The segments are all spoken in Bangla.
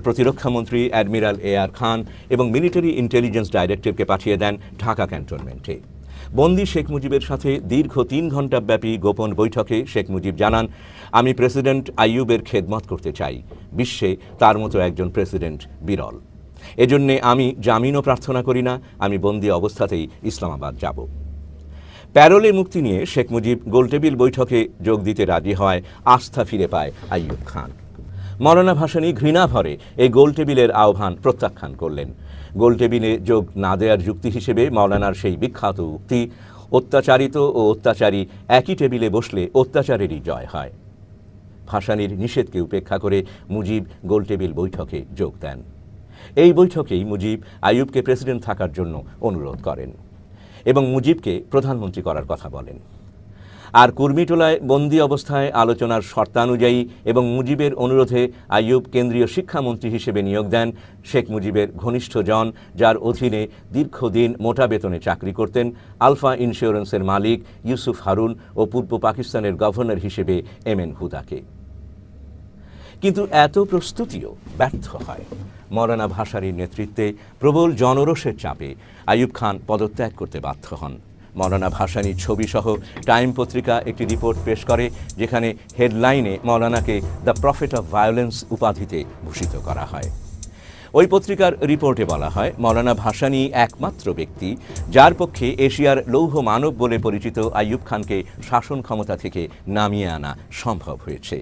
প্রতিরক্ষামন্ত্রী অ্যাডমিরাল এ.আর খান এবং মিলিটারি ইন্টেলিজেন্স ডাইরেক্টরকে পাঠিয়ে দেন ঢাকা ক্যান্টনমেন্টে। বন্দী শেখ মুজিবের সাথে দীর্ঘ 3 ঘণ্টাব্যাপী গোপন বৈঠকে শেখ মুজিব জানান, আমি প্রেসিডেন্ট আইয়ুবের খেদমত করতে চাই। বিশ্বে তার মতো একজন প্রেসিডেন্ট বিরল। এজন্যে আমি জামিনও প্রার্থনা করি না, আমি বন্দী অবস্থাতেই ইসলামাবাদ যাব। প্যারোলে মুক্তি নিয়ে শেখ মুজিব গোলটেবিল বৈঠকে যোগ দিতে রাজি হয়, আস্থা ফিরে পায় আইয়ুব খান। মওলানা ভাসানী ঘৃণাভরে এই গোলটেবিলের আহ্বান প্রত্যাখ্যান করলেন। গোলটেবিলে যোগ না দেওয়ার যুক্তি হিসেবে মওলানার সেই বিখ্যাত উক্তি, অত্যাচারিত ও অত্যাচারী একই টেবিলে বসলে অত্যাচারেরই জয় হয়। ভাসানীর নিষেধকে উপেক্ষা করে মুজিব গোলটেবিল বৈঠকে যোগ দেন। এই বৈঠকেই মুজিব আইয়ুবকে প্রেসিডেন্ট থাকার জন্য অনুরোধ করেন এবং মুজিবকে প্রধানমন্ত্রী করার কথা বলেন। আর কুর্মিটোলায় বন্দী অবস্থায় আলোচনার শর্তানুযায়ী এবং মুজিবের অনুরোধে আইয়ুব কেন্দ্রীয় শিক্ষামন্ত্রী হিসেবে নিয়োগ দেন শেখ মুজিবের ঘনিষ্ঠ জন, যার অধীনে দীর্ঘদিন মোটা বেতনে চাকরি করতেন আলফা ইন্স্যুরেন্সের মালিক ইউসুফ হারুন ও পূর্ব পাকিস্তানের গভর্নর হিসেবে এম.এন. হুদাকে। কিন্তু এত প্রস্তুতিও ব্যর্থ হয়। মওলানা ভাসানীর নেতৃত্বে প্রবল জনরোষের চাপে আইয়ুব খান পদত্যাগ করতে বাধ্য হন। মওলানা ভাসানীর ছবিসহ টাইম পত্রিকা একটি রিপোর্ট পেশ করে, যেখানে হেডলাইনে মওলানাকে দ্য প্রফেট অফ ভায়োলেন্স উপাধিতে ভূষিত করা হয়। ওই পত্রিকার রিপোর্টে বলা হয়, মওলানা ভাসানী একমাত্র ব্যক্তি যার পক্ষে এশিয়ার লৌহ মানব বলে পরিচিত আইয়ুব খানকে শাসন ক্ষমতা থেকে নামিয়ে আনা সম্ভব হয়েছে।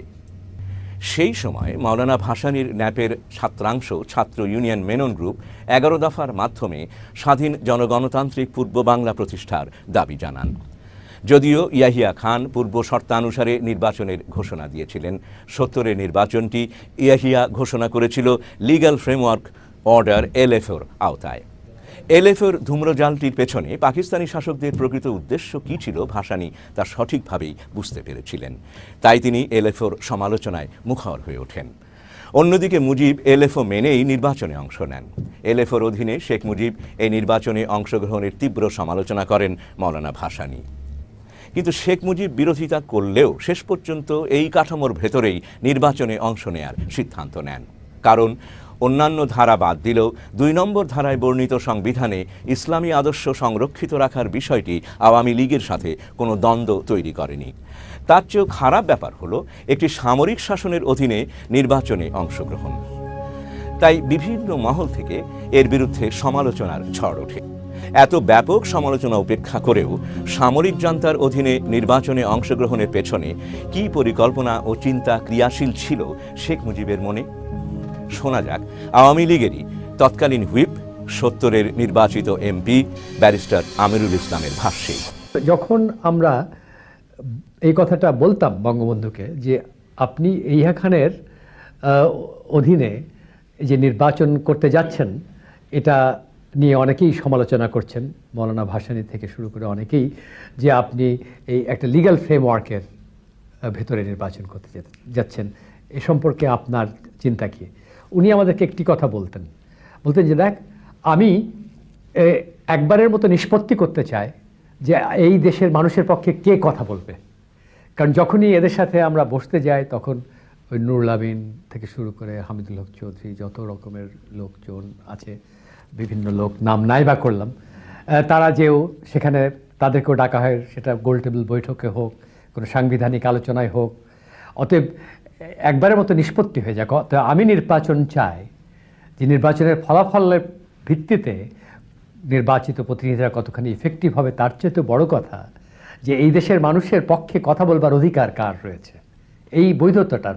সেই সময় মওলানা ভাসানীর ন্যাপের ছাত্রাংশ ছাত্র ইউনিয়ন মেনন গ্রুপ 11 দফার মাধ্যমে স্বাধীন জনগণতান্ত্রিক পূর্ব বাংলা প্রতিষ্ঠার দাবি জানান। যদিও ইয়াহিয়া খান পূর্ব শর্তানুসারে নির্বাচনের ঘোষণা দিয়েছিলেন, 70-এর নির্বাচনটি ইয়াহিয়া ঘোষণা করেছিল লিগ্যাল ফ্রেমওয়ার্ক অর্ডার এলএফওর আওতায়। এলএফওর ধূম্রজালটির পেছনে পাকিস্তানি শাসকদের প্রকৃত উদ্দেশ্য কী ছিল ভাসানী তা সঠিকভাবেই বুঝতে পেরেছিলেন। তাই তিনি এলএফওর সমালোচনায় মুখর হয়ে ওঠেন। অন্যদিকে মুজিব এলএফও মেনেই নির্বাচনে অংশ নেন। এলএফওর অধীনে শেখ মুজিব এই নির্বাচনে অংশগ্রহণের তীব্র সমালোচনা করেন মওলানা ভাসানী। কিন্তু শেখ মুজিব বিরোধিতা করলেও শেষ পর্যন্ত এই কাঠামোর ভেতরেই নির্বাচনে অংশ নেয়ার সিদ্ধান্ত নেন। কারণ অন্যান্য ধারা বাদ দিলেও 2 নম্বর ধারায় বর্ণিত সংবিধানে ইসলামী আদর্শ সংরক্ষিত রাখার বিষয়টি আওয়ামী লীগের সাথে কোনো দ্বন্দ্ব তৈরি করেনি। তার চেয়েও খারাপ ব্যাপার হলো একটি সামরিক শাসনের অধীনে নির্বাচনে অংশগ্রহণ। তাই বিভিন্ন মহল থেকে এর বিরুদ্ধে সমালোচনার ঝড় ওঠে। এত ব্যাপক সমালোচনা উপেক্ষা করেও সামরিক জান্তার অধীনে নির্বাচনে অংশগ্রহণের পেছনে কী পরিকল্পনা ও চিন্তা ক্রিয়াশীল ছিল শেখ মুজিবের মনে? শোনা যাক আওয়ামী লীগেরই তৎকালীন হুইপ 70-এর নির্বাচিত এমপি ব্যারিস্টার আমিরুল ইসলামের ভাষ্যে। যখন আমরা এই কথাটা বলতাম বঙ্গবন্ধুকে যে আপনি ইয়াহিয়া খানের অধীনে যে নির্বাচন করতে যাচ্ছেন, এটা নিয়ে অনেকেই সমালোচনা করছেন, মওলানা ভাসানী থেকে শুরু করে অনেকেই, যে আপনি এই একটা লিগ্যাল ফ্রেমওয়ার্কের ভেতরে নির্বাচন করতে যাচ্ছেন, এ সম্পর্কে আপনার চিন্তা কী? উনি আমাদেরকে একটি কথা বলতেন যে দেখ, আমি একবারের মতো নিষ্পত্তি করতে চাই যে এই দেশের মানুষের পক্ষে কে কথা বলবে। কারণ যখনই এদের সাথে আমরা বসতে যাই তখন ওই নুরুল আমিন থেকে শুরু করে হামিদুল হক চৌধুরী, যত রকমের লোকজন আছে, বিভিন্ন লোক নাম নাই বা করলাম, তারা যেও সেখানে তাদেরকেও ডাকা হয়, সেটা গোলটেবিল বৈঠকে হোক, কোনো সাংবিধানিক আলোচনায় হোক। অতএব একবারের মতো নিষ্পত্তি হয়ে যায়। তো আমি নির্বাচন চাই যে নির্বাচনের ফলাফলের ভিত্তিতে নির্বাচিত প্রতিনিধিরা কতখানি ইফেক্টিভ হবে, তার চেয়ে তো বড় কথা যে এই দেশের মানুষের পক্ষে কথা বলবার অধিকার কার রয়েছে, এই বৈধতাটার